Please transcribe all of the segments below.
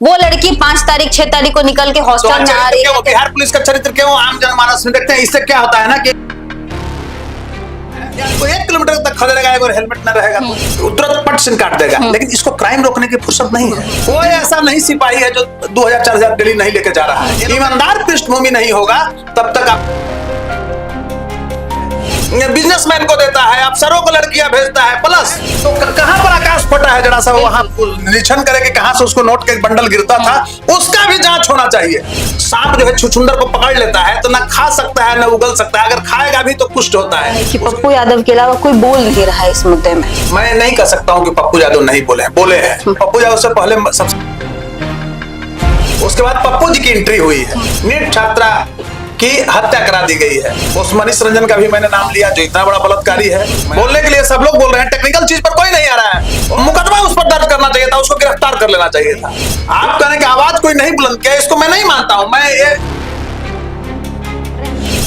वो लड़की 5 तारीख 6 तारीख को निकल के हॉस्टल में आ रही है। बिहार पुलिस का चरित्र क्यों आम जनमानस में देखते हैं? इससे क्या होता है ना कि कोई 1 किलोमीटर तक खड़े रहेगा अगर हेलमेट न रहेगा तो तुरंत पट से काट देगा। लेकिन इसको क्राइम रोकने की फुर्सत नहीं है। कोई ऐसा नहीं सिपाही है जो 2000-4000 डेली नहीं लेके जा रहा है। ईमानदार पृष्ठभूमि नहीं होगा तब तक आप बिजनेसमैन को देता है, अफसरों को लड़कियां भेजता है। प्लस तो कहां पर आकाश फटा है जरा सा वहां निरीक्षण करे कि कहां से उसको नोट के बंडल गिरता था, उसका भी जांच होना चाहिए। सांप जो है छुछुंदर को पकड़ लेता है तो ना खा सकता है ना उगल सकता है, अगर खाएगा भी तो कुष्ठ होता है। कि पप्पू यादव के अलावा कोई बोल नहीं रहा है इस मुद्दे में। मैं नहीं कह सकता हूं कि पप्पू यादव नहीं बोले हैं, बोले हैं। पप्पू यादव से पहले उसके बाद पप्पू जी की एंट्री हुई है। नीट छात्रा की हत्या करा दी गई है। उस मनीष रंजन का भी मैंने नाम लिया जो इतना बड़ा बलात्कारी है। बोलने के लिए सब लोग बोल रहे हैं, टेक्निकल चीज पर कोई नहीं आ रहा है। मुकदमा उस पर दर्ज करना चाहिए था, उसको गिरफ्तार कर लेना चाहिए था। आप कहने की आवाज कोई नहीं बुलंद किया, इसको मैं नहीं मानता हूं। मैं ये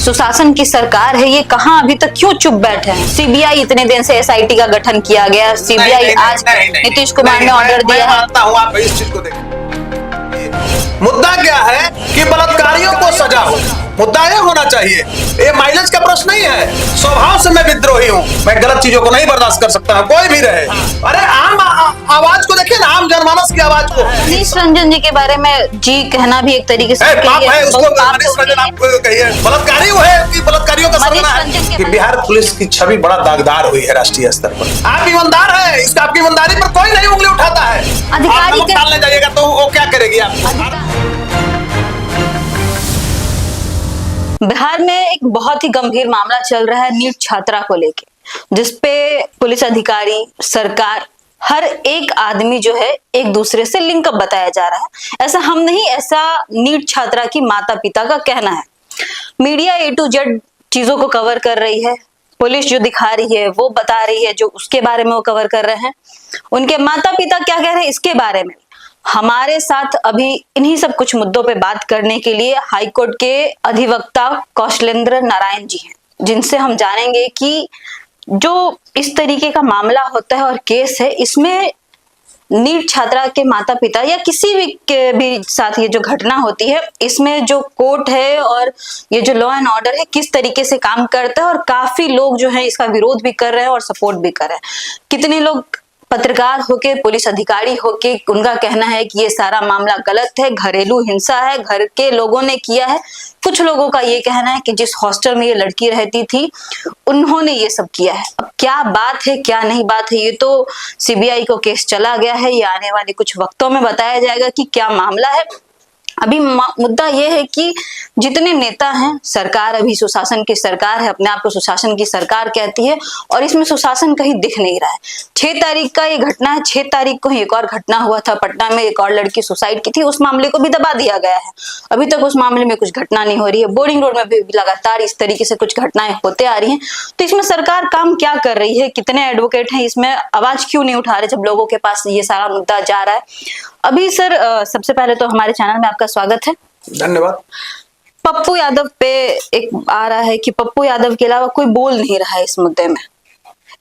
सुशासन की सरकार है, ये कहां अभी तक क्यों चुप बैठे हैं? सीबीआई इतने दिन से एसआईटी का गठन किया गया। सीबीआई आज नीतीश कुमार ने ऑर्डर दिया है। मानता हूं आप इस चीज को देखें। मुद्दा क्या है कि बलात्कारियों को सजा हो, मुद्दा यह होना चाहिए। ये माइलेज का प्रश्न नहीं है। स्वभाव से मैं विद्रोही हूँ, मैं गलत चीजों को नहीं बर्दाश्त कर सकता हूँ, कोई भी रहे। अरे आम आवाज को देखिए ना, आम जनमानस की आवाज को। मनीष रंजन जी के बारे में जी कहना भी एक तरीके से पाप है उसको। मनीष रंजन आप कहिए बलात्कारी वो है कि बलात्कारियों का सरगना है कि बिहार पुलिस की छवि बड़ा दागदार हुई है राष्ट्रीय स्तर पर। आप ईमानदार है, इसका आपकी ईमानदारी पर कोई नहीं उंगली उठाता है। अधिकारी आप डालने जाइएगा तो वो क्या करेगी आप? बिहार में एक बहुत ही गंभीर मामला चल रहा है नीट छात्रा को लेके, जिसपे पुलिस अधिकारी, सरकार, हर एक आदमी जो है एक दूसरे से लिंकअप बताया जा रहा है। ऐसा हम नहीं, ऐसा नीट छात्रा की माता पिता का कहना है। मीडिया A to Z चीजों को कवर कर रही है। पुलिस जो दिखा रही है वो बता रही है, जो उसके बारे में वो कवर कर रहे हैं। उनके माता पिता क्या कह रहे हैं इसके बारे में। हमारे साथ अभी इन्हीं सब कुछ मुद्दों पे बात करने के लिए हाईकोर्ट के अधिवक्ता कौशलेंद्र नारायण जी हैं, जिनसे हम जानेंगे कि जो इस तरीके का मामला होता है और केस है, इसमें नीट छात्रा के माता पिता या किसी भी के भी साथ ये जो घटना होती है, इसमें जो कोर्ट है और ये जो लॉ एंड ऑर्डर है किस तरीके से काम करता है। और काफी लोग जो है इसका विरोध भी कर रहे हैं और सपोर्ट भी कर रहे हैं। कितने लोग पत्रकार होके, पुलिस अधिकारी होके, उनका कहना है कि ये सारा मामला गलत है, घरेलू हिंसा है, घर के लोगों ने किया है। कुछ लोगों का ये कहना है कि जिस हॉस्टल में ये लड़की रहती थी उन्होंने ये सब किया है। अब क्या बात है क्या नहीं बात है, ये तो सीबीआई को केस चला गया है। ये आने वाले कुछ वक्तों में बताया जाएगा कि क्या मामला है। अभी मुद्दा ये है कि जितने नेता हैं, सरकार अभी सुशासन की सरकार है, अपने आप को सुशासन की सरकार कहती है, और इसमें सुशासन कहीं दिख नहीं रहा है। 6 तारीख का ये घटना है। 6 तारीख को ही एक और घटना हुआ था पटना में, एक और लड़की सुसाइड की थी। उस मामले को भी दबा दिया गया है। अभी तक उस मामले में कुछ घटना नहीं हो रही है। बोरिंग रोड में भी लगातार इस तरीके से कुछ घटनाएं होते आ रही हैं। तो इसमें सरकार काम क्या कर रही है? कितने एडवोकेट हैं इसमें? आवाज क्यों नहीं उठा रहे जब लोगों के पास ये सारा मुद्दा जा रहा है? अभी सर, सबसे पहले तो हमारे चैनल में आपका स्वागत है। धन्यवाद। पप्पू यादव पे एक आ रहा है कि पप्पू यादव के अलावा कोई बोल नहीं रहा है इस मुद्दे में।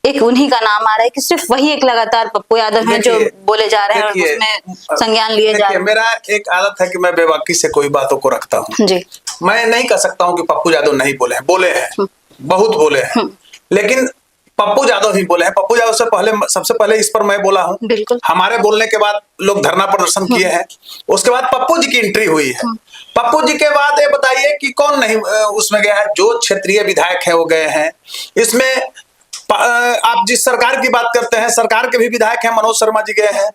एक उन्हीं का नाम आ रहा है कि सिर्फ वही एक लगातार पप्पू यादव है जो बोले जा रहे हैं और उसमें संज्ञान लिए जा रहे हैं। मेरा एक आदत है कि मैं बेबाकी से कोई बातों को रखता हूँ जी। मैं नहीं कह सकता हूँ कि पप्पू यादव नहीं बोले हैं, बोले हैं, बहुत बोले हैं, लेकिन पप्पू यादव ही बोले हैं। पप्पू यादव से पहले, सबसे पहले इस पर मैं बोला हूँ। बिल्कुल। हमारे बोलने के बाद लोग धरना प्रदर्शन किए हैं। उसके बाद पप्पू जी की एंट्री हुई है। पप्पू जी के बाद ये बताइए कि कौन नहीं उसमें गया है? जो क्षेत्रीय विधायक है वो गए हैं। इसमें आप जिस सरकार की बात करते हैं, सरकार के भी विधायक हैं, मनोज शर्मा जी गए हैं।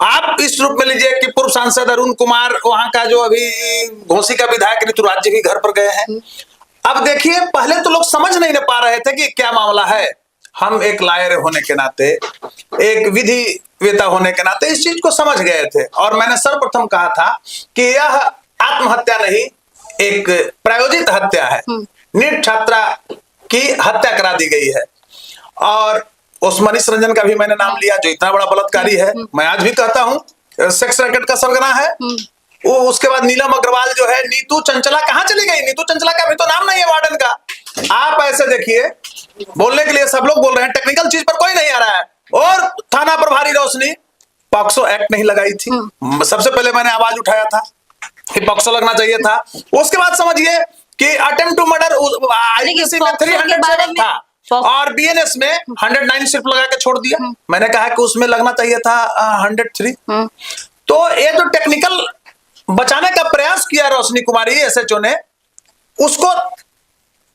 आप इस रूप में लीजिए कि पूर्व सांसद अरुण कुमार, वहां का जो अभी घोसी का विधायक ऋतुराज जी भी घर पर गए हैं। अब देखिए, पहले तो लोग समझ नहीं पा रहे थे कि क्या मामला है। हम एक लायर होने के नाते, एक विधि वेता होने के नाते इस चीज को समझ गए थे। और मैंने सर्वप्रथम कहा था कि यह आत्महत्या नहीं, एक प्रायोजित हत्या है। नीट छात्रा की हत्या करा दी गई है। और उस मनीष रंजन का भी मैंने नाम लिया जो इतना बड़ा बलात्कारी है। मैं आज भी कहता हूँ सेक्स रैकेट का सरगना है वो। उसके बाद नीलम अग्रवाल जो है, नीतू चंचला कहाँ चली गई? नीतू चंचला का भी तो नाम नहीं है वार्डन का। आप ऐसे देखिए, बोलने के लिए सब लोग बोल रहे हैं, टेक्निकल चीज पर कोई नहीं आ रहा है। और थाना प्रभारी रोशनी पॉक्सो एक्ट नहीं लगाई थी। सबसे पहले मैंने आवाज उठाया था कि पॉक्सो लगना चाहिए था। उसके बाद समझिए कि अटेम्प्ट टू मर्डर आईपीसी में 307 था और बीएनएस में 109 सिर्फ लगा के छोड़ दिया। मैंने कहा कि उसमें लगना चाहिए था 103। तो ये जो टेक्निकल बचाने का प्रयास किया रोशनी कुमारी एसएचओ ने, उसको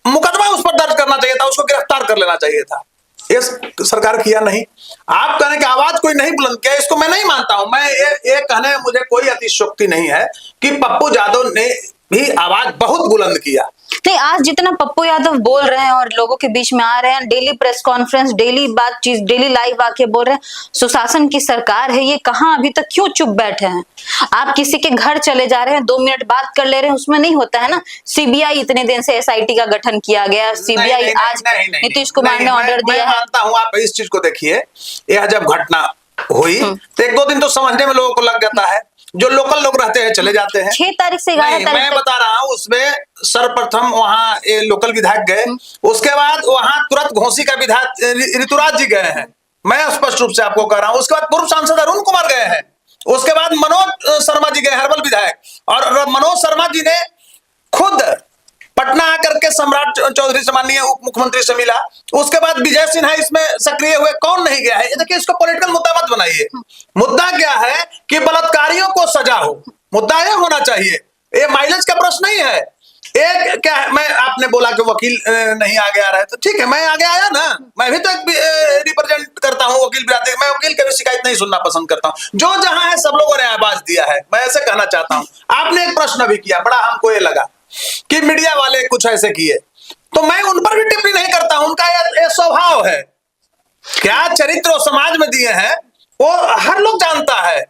मुकदमा उस पर दर्ज करना चाहिए था, उसको गिरफ्तार कर लेना चाहिए था। ये सरकार किया नहीं। आप कहने की आवाज कोई नहीं बुलंद किया, इसको मैं नहीं मानता हूं। मैं ये कहने में मुझे कोई अतिशयोक्ति नहीं है कि पप्पू यादव ने भी आवाज बहुत बुलंद किया। नहीं, आज जितना पप्पू यादव बोल रहे हैं और लोगों के बीच में आ रहे हैं, डेली प्रेस कॉन्फ्रेंस, डेली बातचीत, डेली लाइव आके बोल रहे हैं, सुशासन की सरकार है ये, कहां अभी तक क्यों चुप बैठे हैं? आप किसी के घर चले जा रहे हैं, 2 मिनट बात कर ले रहे हैं, उसमें नहीं होता है ना। सीबीआई इतने दिन से एसआईटी का गठन किया गया, सीबीआई आज नीतीश कुमार ने ऑर्डर दिया। मैं मानता हूं, आप इस चीज को देखिए, यह जब घटना हुई तो 1-2 दिन तो समझने में लोगों को लग जाता है। जो लोकल लोग रहते हैं चले जाते हैं। 6 तारीख से 11 तारीख मैं बता रहा हूं, उसमें सर्वप्रथम वहां लोकल विधायक गए, उसके बाद वहां तुरंत घोसी का विधायक ऋतुराज जी गए हैं, मैं स्पष्ट रूप से आपको कह रहा हूं। उसके बाद पूर्व सांसद अरुण कुमार गए हैं, उसके बाद मनोज शर्मा जी गए, हर्बल विधायक, और मनोज शर्मा जी ने खुद पटना आकर के सम्राट चौधरी से, माननीय उप मुख्यमंत्री से मिला। उसके बाद विजय सिन्हा इसमें सक्रिय हुए, कौन नहीं गया है? देखिए, इसको पॉलिटिकल मुद्दा मत बनाइए। मुद्दा क्या है कि बलात्कारियों को सजा हो, मुद्दा यह होना चाहिए। ये माइलेज का प्रश्न नहीं है। एक क्या है, मैं आपने बोला कि वकील नहीं आगे आ रहा है, तो ठीक है, मैं आगे आया ना, मैं भी तो एक रिप्रेजेंट करता हूं वकील बिरादरी। मैं वकील की भी शिकायत नहीं सुनना पसंद करता हूं। जो जहां है सब लोगों ने आवाज दिया है, मैं ऐसे कहना चाहता हूं। आपने एक प्रश्न भी किया, बड़ा हमको ये लगा कि मीडिया वाले कुछ ऐसे किए, तो मैं उन पर भी टिप्पणी नहीं करता हूं। उनका ये स्वभाव है, क्या चरित्र समाज में दिए हैं वो हर लोग जानता है।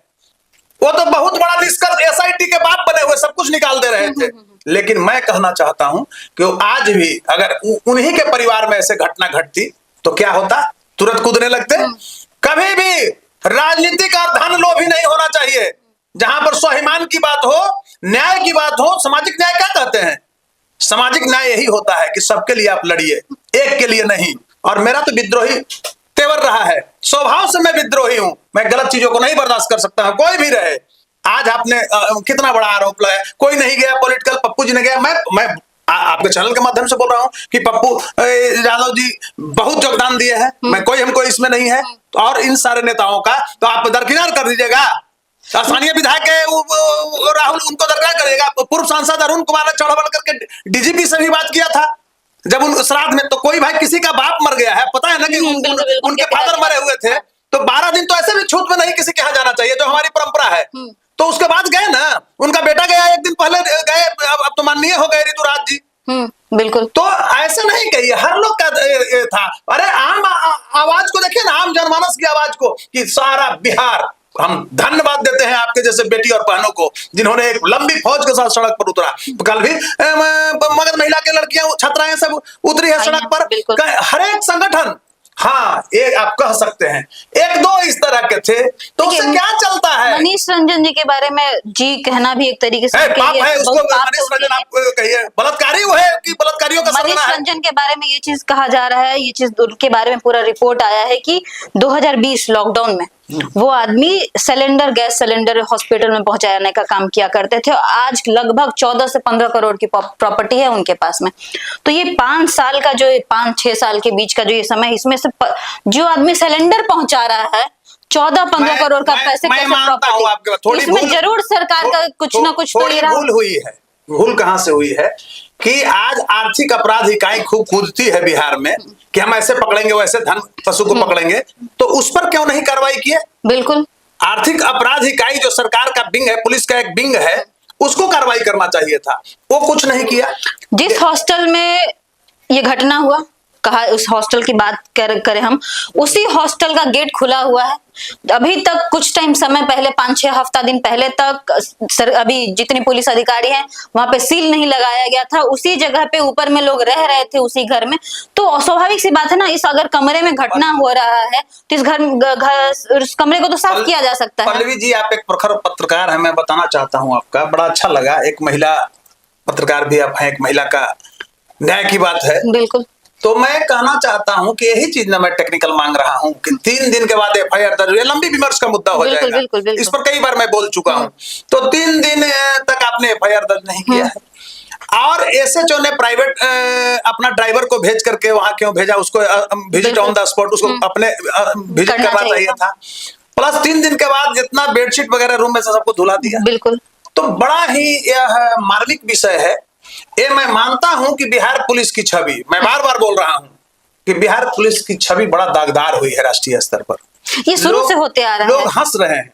वो तो बहुत बड़ा निष्कर्ष एसआईटी के बाप बने हुए सब कुछ निकाल दे रहे थे। लेकिन मैं कहना चाहता हूं कि आज भी अगर उन्हीं के परिवार में ऐसे घटना घटती तो क्या होता? तुरंत कूदने लगते। कभी भी राजनीतिक और धन लोभी नहीं होना चाहिए। जहां पर स्वाभिमान की बात हो, न्याय की बात हो, सामाजिक न्याय क्या कहते हैं? सामाजिक न्याय यही होता है कि सबके लिए आप लड़िए, एक के लिए नहीं। और मेरा तो विद्रोही तेवर रहा है, स्वभाव से मैं विद्रोही हूं। मैं गलत चीजों को नहीं बर्दाश्त कर सकता हूं, कोई भी रहे। आज आपने कितना बड़ा आरोप लगाया, कोई नहीं गया पॉलिटिकल, पप्पू जी ने गया। मैं आपके चैनल के माध्यम से बोल रहा हूं कि पप्पू यादव जी बहुत योगदान दिए हैं, मैं कोई हमको इसमें नहीं है। और इन सारे नेताओं का तो आप दरकिनार कर दीजिएगा। स्थानीय विधायक राहुल, उनको दरकिनार करिएगा। पूर्व सांसद अरुण कुमार ने चढ़ बढ़ करके डीजीपी से भी बात किया था जब उन श्राद्ध में। तो कोई भाई किसी का बाप मर गया है, पता है ना कि उनके फादर मरे हुए थे, तो 12 दिन तो ऐसे भी छूत में नहीं किसी के यहाँ जाना चाहिए, जो हमारी परंपरा है। तो उसके बाद गए ना, उनका बेटा गया, 1 दिन पहले गए, अब तो माननीय हो गए ऋतुराज जी। बिल्कुल। तो ऐसे नहीं कहिए, हर लोग का था। अरे आम आवाज को देखिए ना, आम जनमानस की आवाज को, कि सारा बिहार, हम धन्यवाद देते हैं आपके जैसे बेटी और बहनों को जिन्होंने एक लंबी फौज के साथ सड़क पर उतरा। कल भी मगध महिला के लड़कियां, छात्राएं सब उतरी है सड़क पर। हर एक संगठन, हाँ, ये आप कह सकते हैं 1-2 इस तरह के थे, तो उससे क्या चलता है? मनीष रंजन जी के बारे में जी कहना भी एक तरीके से पाप है उसको। मनीष रंजन आप कहिए बलात्कारी वो है कि बलात्कारियों का सरगना है? मनीष रंजन के बारे में ये चीज कहा जा रहा है, ये चीज उनके बारे में पूरा रिपोर्ट आया है कि 2020 लॉकडाउन में वो आदमी सिलेंडर, गैस सिलेंडर हॉस्पिटल में पहुंचाने का काम किया करते थे। आज लगभग 14 से 15 करोड़ की प्रॉपर्टी है उनके पास में। तो ये 5 साल का, जो 5-6 साल के बीच का जो ये समय, इसमें से जो आदमी सिलेंडर पहुंचा रहा है, 14-15 करोड़ का पैसे कैसे प्रॉपर्टी? इसमें जरूर सरकार का कुछ ना कुछ तो ये भूल हुई है। भूल कहां से हुई है कि आज आर्थिक अपराध इकाई खूब कूदती है बिहार में कि हम ऐसे पकड़ेंगे, वैसे धन पशु को पकड़ेंगे, तो उस पर क्यों नहीं कार्रवाई की है? बिल्कुल। आर्थिक अपराध इकाई जो सरकार का विंग है, पुलिस का एक विंग है, उसको कार्रवाई करना चाहिए था, वो कुछ नहीं किया। जिस हॉस्टल में ये घटना हुआ, कहा उस हॉस्टल की बात करें हम, उसी हॉस्टल का गेट खुला हुआ है अभी तक। कुछ टाइम समय पहले, 5-6 हफ्ता दिन पहले तक अभी जितने पुलिस अधिकारी हैं वहां पे सील नहीं लगाया गया था। उसी जगह पे ऊपर में लोग रह रहे थे, उसी घर में। तो स्वाभाविक सी बात है ना, इस अगर कमरे में घटना हो रहा है तो इस कमरे को तो साफ किया जा सकता है। पल्लवी जी, आप एक प्रखर पत्रकार हैं, मैं बताना चाहता हूँ आपका बड़ा अच्छा लगा। एक महिला पत्रकार भी आप हैं, एक महिला का न्याय की बात है। बिल्कुल। तो मैं कहना चाहता हूं कि यही चीज ना मैं टेक्निकल मांग रहा हूं कि 3 दिन के बाद एफआईआर दर्ज, ये लंबी विमर्श का मुद्दा हो बिल्कुल, जाएगा। बिल्कुल, बिल्कुल। इस पर कई बार मैं बोल चुका हूं। तो 3 दिन तक आपने एफआईआर दर्ज नहीं किया है, और एसएचओ ने प्राइवेट अपना ड्राइवर को भेज करके वहां क्यों भेजा, उसको विजिट ऑन द स्पॉट उसको अपने विजिट करना करना चाहिए चाहिए था। प्लस 3 दिन के बाद जितना बेडशीट वगैरह रूम में से सबको धुला दिया। बिल्कुल। तो बड़ा ही यह मार्मिक विषय है। ये मैं मानता हूं कि बिहार पुलिस की छवि, मैं बार बार बोल रहा हूं कि बिहार पुलिस की छवि बड़ा दागदार हुई है राष्ट्रीय स्तर पर। ये शुरू से होते आ रहा है। लोग हंस रहे हैं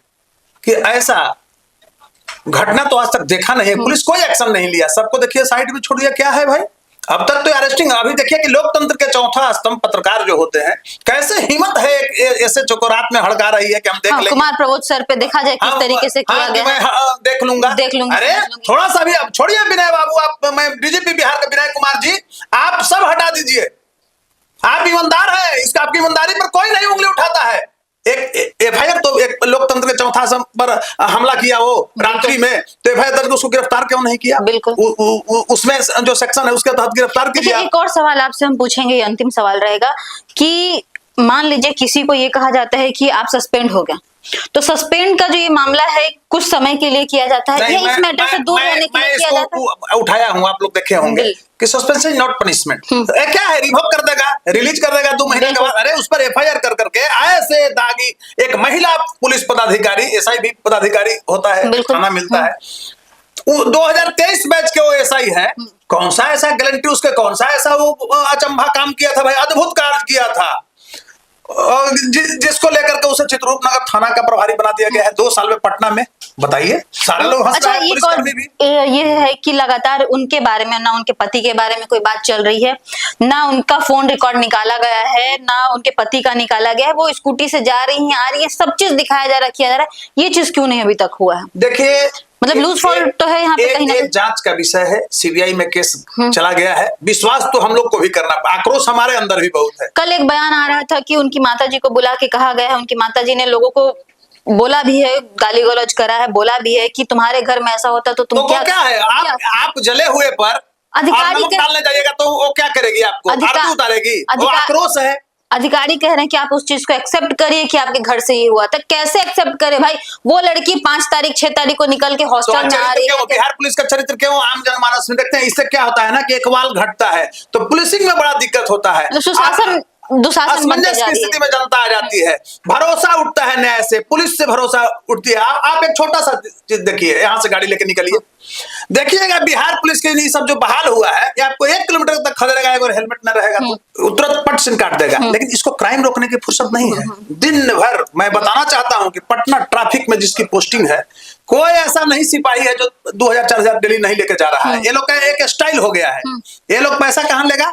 कि ऐसा घटना तो आज तक देखा नहीं है, पुलिस कोई एक्शन नहीं लिया, सबको देखिए साइड में छोड़ दिया। क्या है भाई, अब तक तो अरेस्टिंग। अभी देखिए कि लोकतंत्र के चौथा स्तंभ पत्रकार जो होते हैं, कैसे हिम्मत है ऐसे चौकोरात में हड़का रही है कि हम देख लेंगे। कुमार प्रमोद सर पे देखा जाए किस तरीके से किया गया है। देख लूंगा, देख लूंगी, अरे थोड़ा सा भी, अब छोड़िए विनय बाबू, आप, मैं डीजीपी बिहार के विनय कुमार जी, आप सब हटा दीजिए। आप ईमानदार हैं, इसका आपकी ईमानदारी पर कोई नहीं उंगली उठाता है। एक एफआईआर तो एक लोकतंत्र के चौथा स्तंभ पर हमला किया वो रात्रि में, तो एफआईआर दर्ज उसको गिरफ्तार क्यों नहीं किया? बिल्कुल। उसमें जो सेक्शन है उसके तहत गिरफ्तार किया। एक और सवाल आपसे हम पूछेंगे, ये अंतिम सवाल रहेगा कि मान लीजिए किसी को ये कहा जाता है कि आप सस्पेंड हो गए, तो सस्पेंड का जो ये मामला है कुछ समय के लिए किया जाता है या इस मैटर से दूर रहने के लिए किया जाता है? उठाया हूं, आप लोग देखे होंगे कि सस्पेंशन नॉट पनिशमेंट। क्या है, रिवोक कर देगा, रिलीज कर देगा 2 महीने के बाद। अरे उस पर एफआईआर कर करके ऐसे दागी एक महिला पुलिस पदाधिकारी, एसआई भी पदाधिकारी होता है, थाना मिलता है, 2023 बैच के वो एसआई है। कौन सा ऐसा गारंटी उसके, कौन सा ऐसा वो अचंभा काम किया था भाई, अद्भुत कार्य किया था, जिसको लेकर के उसे चित्रकूट नगर थाना का प्रभारी बना दिया गया है 2 साल में पटना में। बताइए, सारे लोग हंस रहे हैं, पुलिसकर्मी भी। ये है कि लगातार उनके बारे में, ना उनके पति के बारे में कोई बात चल रही है, ना उनका फोन रिकॉर्ड निकाला गया है, ना उनके पति का निकाला गया है। वो स्कूटी से जा रही हैं, आ रही है, सब चीज दिखाया जा रहा है, किया जा रहा है। ये चीज क्यों नहीं अभी तक हुआ है? देखिए, मतलब लूज फॉल्ट तो है यहाँ पे कहीं ना कहीं। जांच का विषय है, सीबीआई में केस चला गया है, विश्वास तो हम लोग को भी करना, आक्रोश हमारे अंदर भी बहुत है। कल एक बयान आ रहा था कि उनकी माताजी को बुला के कहा गया है, उनकी माताजी ने लोगों को बोला भी है, गाली गलौज करा है, बोला भी है कि तुम्हारे घर में ऐसा होता तो तुम क्या है, आप जले हुए पर अधिकारी डालने जाइएगा तो वो क्या करेगी, आपको आरती उतारेगी, वो आक्रोश है। अधिकारी कह रहे हैं कि आप उस चीज को एक्सेप्ट करिए कि आपके घर से ये हुआ था। कैसे एक्सेप्ट करे भाई? वो लड़की 5 तारीख 6 तारीख को निकल के हॉस्टल में आ रही है। बिहार पुलिस का चरित्र क्यों आम जनमानस में देखते हैं? इससे क्या होता है ना कि इकबाल घटता है तो पुलिसिंग में बड़ा दिक्कत होता है, सुशासन असमंजस की स्थिति में जनता आ जाती है, भरोसा उठता है न्याय से, पुलिस से भरोसा उठती है। आप एक छोटा सा चीज देखिए, यहाँ से गाड़ी लेके निकलिए, देखिएगा बिहार पुलिस के लिए सब जो बहाल हुआ है, ये आपको 1 किलोमीटर तक खदेड़ेगा, अगर हेलमेट न रहेगा तो तुरंत पट से काट देगा। लेकिन इसको क्राइम रोकने की फुर्सत नहीं है। दिन भर मैं बताना चाहता हूं कि पटना ट्रैफिक में जिसकी पोस्टिंग है, कोई ऐसा नहीं सिपाही है जो 2000-4000 डेली नहीं लेके जा रहा है। ये लोग का एक स्टाइल हो गया है। ये लोग पैसा कहाँ लेगा?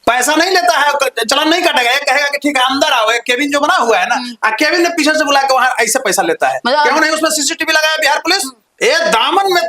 पैसा नहीं लेता है, चलान नहीं काटेगा, ये कहेगा कि ठीक है अंदर आओ। केबिन जो बना हुआ है ना, केबिन ने पीछे से बुला के वहां ऐसे पैसा लेता है। क्यों नहीं उसमें सीसीटीवी लगाया बिहार पुलिस? ये दामन में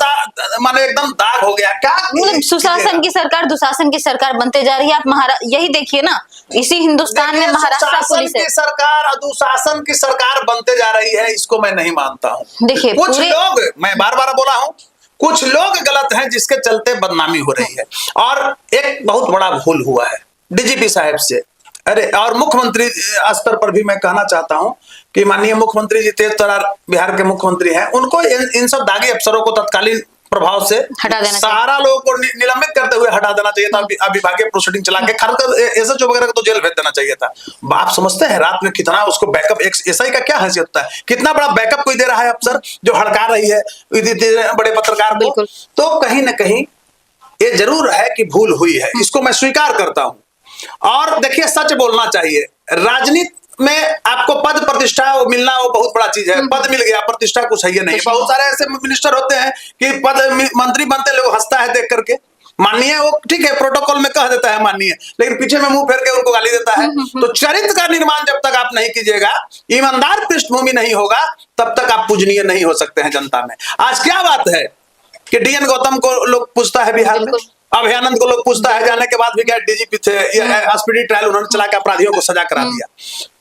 माने एकदम दाग हो गया। क्या मतलब सुशासन की सरकार दुशासन की सरकार बनते जा रही है। आप यही देखिए ना, इसी हिंदुस्तान में महाराष्ट्र पुलिस की सरकार दुशासन की सरकार बनते जा रही है, इसको मैं नहीं मानता हूँ। देखिए कुछ लोग, मैं बार बार बोला हूँ, कुछ लोग गलत हैं जिसके चलते बदनामी हो रही है। और एक बहुत बड़ा भूल हुआ है डीजीपी साहब से, अरे और मुख्यमंत्री स्तर पर भी मैं कहना चाहता हूं कि माननीय मुख्यमंत्री जी तेज तर्रार बिहार के मुख्यमंत्री हैं, उनको इन सब दागी अफसरों को तत्कालीन प्रभाव से हटा देना, सारा लोगों को निलंबित करते हुए हटा देना चाहिए था। विभागीय प्रोसीडिंग चला के खासकर एसएचओ वगैरह को तो जेल भेज देना चाहिए था। आप समझते हैं रात में कितना उसको बैकअप, एसआई का क्या हैसियत होता है, कितना बड़ा बैकअप कोई दे रहा है अफसर जो हड़का रही है बड़े पत्रकार को। तो कहीं ना कहीं ये जरूर है कि भूल हुई है, इसको मैं स्वीकार करता हूं। और देखिए, सच बोलना चाहिए। राजनीति में आपको पद प्रतिष्ठा मिलना वो बहुत बड़ा चीज है। पद मिल गया, प्रतिष्ठा कुछ है ये नहीं। बहुत सारे ऐसे मिनिस्टर होते हैं कि पद मंत्री बनते लोग हंसता है देख करके, माननीय वो ठीक है प्रोटोकॉल में कह देता है माननीय, लेकिन पीछे में मुंह फेर के उनको गाली देता है। तो चरित्र का निर्माण जब तक आप नहीं कीजिएगा, ईमानदार पृष्ठभूमि नहीं होगा, तब तक आप पूजनीय नहीं हो सकते हैं जनता में। आज क्या बात है कि डीएन गौतम को लोग पूछता है बिहार में, अभयानंद को लोग पूछता है, जाने के बाद भी क्या डीजीपी थे, स्पीडी ट्रायल उन्होंने चला के अपराधियों को सजा करा दिया।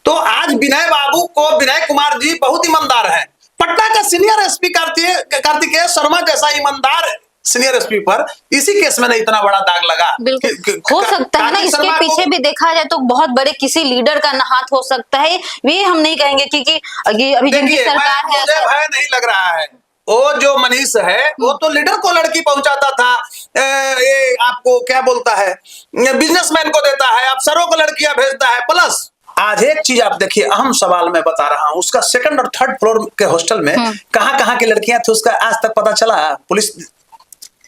तो आज विनय बाबू को, विनय कुमार जी बहुत ईमानदार हैं। पटना का सीनियर एसपी कार्तिकेय शर्मा जैसा ईमानदार सीनियर एसपी पर इसी केस में नहीं इतना बड़ा दाग लगा। बिल्कुल हो सकता है ना, इसके पीछे भी देखा जाए तो बहुत बड़े किसी लीडर का हाथ हो सकता है, ये हम नहीं कहेंगे क्योंकि अभी जिनकी सरकार है। मुझे भय नहीं लग रहा है, वो जो मनीष है वो तो लीडर को लड़की पहुंचाता था, ये आपको क्या बोलता है, बिजनेसमैन को देता है, अफसरों को लड़कियां भेजता है। प्लस आज एक चीज आप देखिए, अहम सवाल मैं बता रहा हूं, उसका सेकंड और थर्ड फ्लोर के हॉस्टल में कहां की लड़कियां थी उसका आज तक पता चला? पुलिस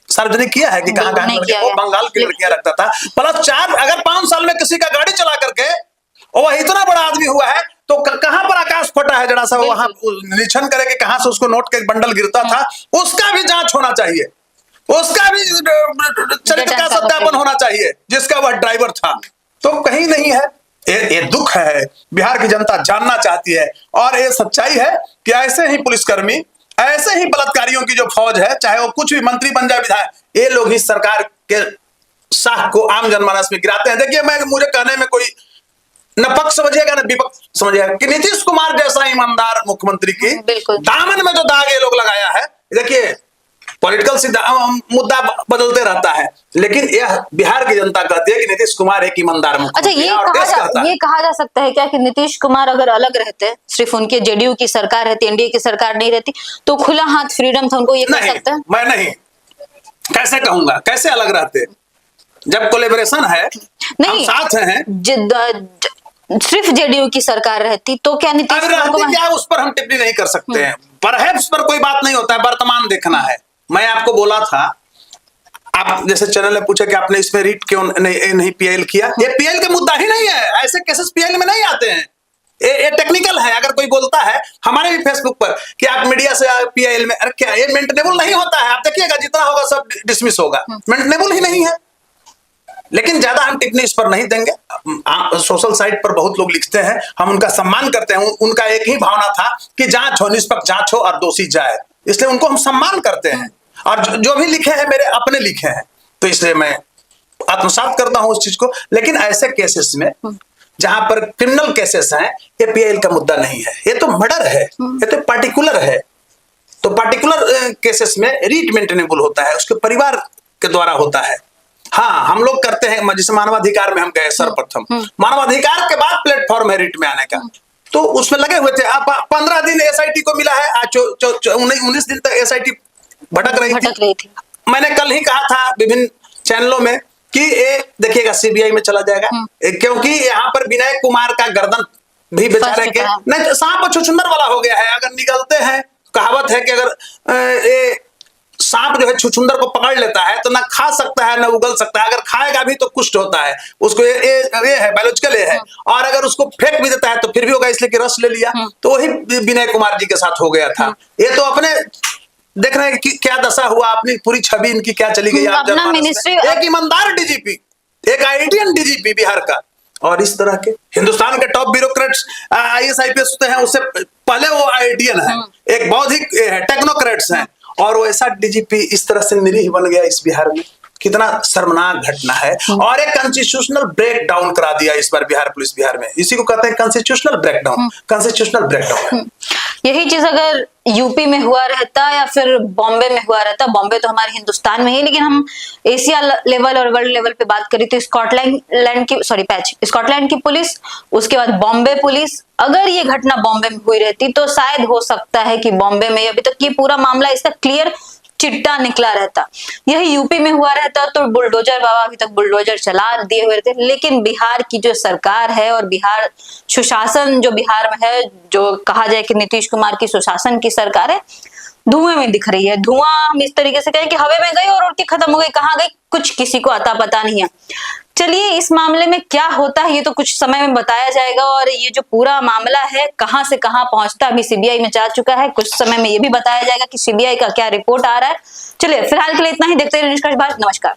सार्वजनिक किया है कि कहां वो बंगाल की लड़कियां रखता था। प्लस 4 अगर 5 साल में किसी का गाड़ी चला करके वह इतना बड़ा आदमी हुआ है तो कहां पर आकाश फटा है, जरा सा वहां निरीक्षण करे कि कहां से उसको नोट के बंडल गिरता था, उसका भी जांच होना चाहिए, उसका भी चरित्र का सत्यापन होना चाहिए जिसका वह ड्राइवर था। तो कहीं नहीं है, ये दुख है, बिहार की जनता जानना चाहती है। और ये सच्चाई है कि ऐसे ही पुलिसकर्मी, ऐसे ही बलात्कारियों की जो फौज है, चाहे वो कुछ भी मंत्री बन जाए, विधायक, ये लोग ही सरकार के शाह को आम जनमानस में गिराते हैं। देखिए, मुझे कहने में कोई न पक्ष समझिएगा न विपक्ष समझिएगा कि नीतीश कुमार जैसा ईमानदार मुख्यमंत्री की दामन में जो दाग ये लोग लगाया है, देखिए पॉलिटिकल मुद्दा बदलते रहता है, लेकिन यह बिहार की जनता कहती है कि नीतीश कुमार एक ईमानदार मुख्यमंत्री है। अच्छा, ये कहा जा सकता है क्या कि नीतीश कुमार अगर अलग रहते, सिर्फ उनके जेडीयू की सरकार रहती, एनडीए की सरकार नहीं रहती, तो खुला हाथ फ्रीडम था उनको, ये कह सकते हैं? मैं नहीं, कैसे कहूंगा, कैसे अलग रहते जब कोलेबरेशन है, नहीं साथ हैं। सिर्फ जेडीयू की सरकार रहती तो क्या नीतीश कुमार क्या, उस पर हम टिप्पणी नहीं कर सकते हैं। परहैप्स पर कोई बात नहीं होता है, वर्तमान देखना है। मैं आपको बोला था, आप जैसे चैनल ने पूछा कि आपने इसमें रीट क्यों नहीं पीएल किया, ये पीएल का मुद्दा ही नहीं है, ऐसे केसेस पीएल में नहीं आते हैं, ये टेक्निकल है। अगर कोई बोलता है हमारे भी फेसबुक पर कि आप मीडिया से पीएल में, अरे क्या ये मेंटेनेबल नहीं होता है? आप देखिएगा जितना होगा सब डिसमिस होगा, मेंटेनेबल ही नहीं है। लेकिन ज्यादा हम टिप्पणी इस पर नहीं देंगे। सोशल साइट पर बहुत लोग लिखते हैं, हम उनका सम्मान करते हैं, उनका एक ही भावना था कि जांच हो, निष्पक्ष जांच हो और दोषी जाए, इसलिए उनको हम सम्मान करते हैं। और जो भी लिखे हैं मेरे अपने लिखे हैं, तो इसलिए मैं आत्मसात करता हूं उस चीज को। लेकिन ऐसे केसेस में जहां पर क्रिमिनल केसेस हैं, ये पीएल का मुद्दा नहीं है, ये तो मर्डर है, ये तो पार्टिकुलर है। तो पार्टिकुलर केसेस में रीट मेंटेनेबल होता है, उसके परिवार के द्वारा होता है। हाँ, हम लोग करते हैं, जिसे मानवाधिकार में हम गए सर्वप्रथम, मानवाधिकार के बाद प्लेटफॉर्म है रीट में आने का, तो उसमें लगे हुए थे। आप 15 दिन एसआईटी को मिला है, आज 19 दिन तक एसआईटी भटक रही थी। मैंने कल ही कहा था विभिन्न चैनलों में कि ये देखिएगा सीबीआई में चला जाएगा, क्योंकि यहाँ पर विनय कुमार का गर्दन भी बेचारे के नहीं, सांप छुछुंदर वाला हो गया है। अगर निकलते हैं, कहावत है कि अगर ये सांप जो है छुछुंदर को पकड़ लेता है तो ना खा सकता है ना उगल सकता है, अगर खाएगा भी तो कुष्ठ होता है उसको, ये है बायोलॉजिकल है। और अगर उसको फेंक भी देता है तो फिर भी होगा, इसलिए कि रस ले लिया। तो वही विनय कुमार जी के साथ हो गया था। ये तो अपने देख रहे हैं कि क्या दशा हुआ, अपनी पूरी छवि इनकी क्या चली गई। एक ईमानदार डीजीपी, एक आईआईटीएन डीजीपी बिहार का, और इस तरह के हिंदुस्तान के टॉप ब्यूरोक्रेट्स आईएएस आईपीएस होते हैं, उससे पहले वो आईआईटीएन है, एक बौद्धिक टेक्नोक्रेट्स हैं, और वो ऐसा डीजीपी इस तरह से निरीह बन गया इस बिहार में। कितना शर्मनाक घटना है। और एक कॉन्स्टिट्यूशनल ब्रेक डाउन करा दिया इस बार बिहार पुलिस बिहार में, इसी को कहते हैं कॉन्स्टिट्यूशनल ब्रेकडाउन। कॉन्स्टिट्यूशनल ब्रेकडाउन यही चीज अगर यूपी में हुआ रहता या फिर बॉम्बे में हुआ रहता, बॉम्बे तो हमारे हिंदुस्तान में ही, लेकिन हम एशिया लेवल और वर्ल्ड लेवल पे बात करें तो स्कॉटलैंड की पुलिस, उसके बाद बॉम्बे पुलिस, अगर ये घटना बॉम्बे में हुई रहती तो शायद हो सकता है कि बॉम्बे में अभी तक ये पूरा मामला इसका क्लियर चिट्टा निकला रहता। यही यूपी में हुआ रहता तो बुलडोजर बाबा अभी तक बुलडोजर चला दिए हुए रहते। लेकिन बिहार की जो सरकार है और बिहार सुशासन जो बिहार में है, जो कहा जाए कि नीतीश कुमार की सुशासन की सरकार है, धुएं में दिख रही है। धुआं हम इस तरीके से कहें कि हवा में गई और उड़ के खत्म हो गई, कहाँ गई कुछ किसी को अता पता नहीं है। चलिए, इस मामले में क्या होता है ये तो कुछ समय में बताया जाएगा, और ये जो पूरा मामला है कहां से कहां पहुंचता अभी सीबीआई में जा चुका है, कुछ समय में ये भी बताया जाएगा कि सीबीआई का क्या रिपोर्ट आ रहा है। चलिए, फिलहाल के लिए इतना ही, देखते रहिए निष्कर्ष भारत। नमस्कार।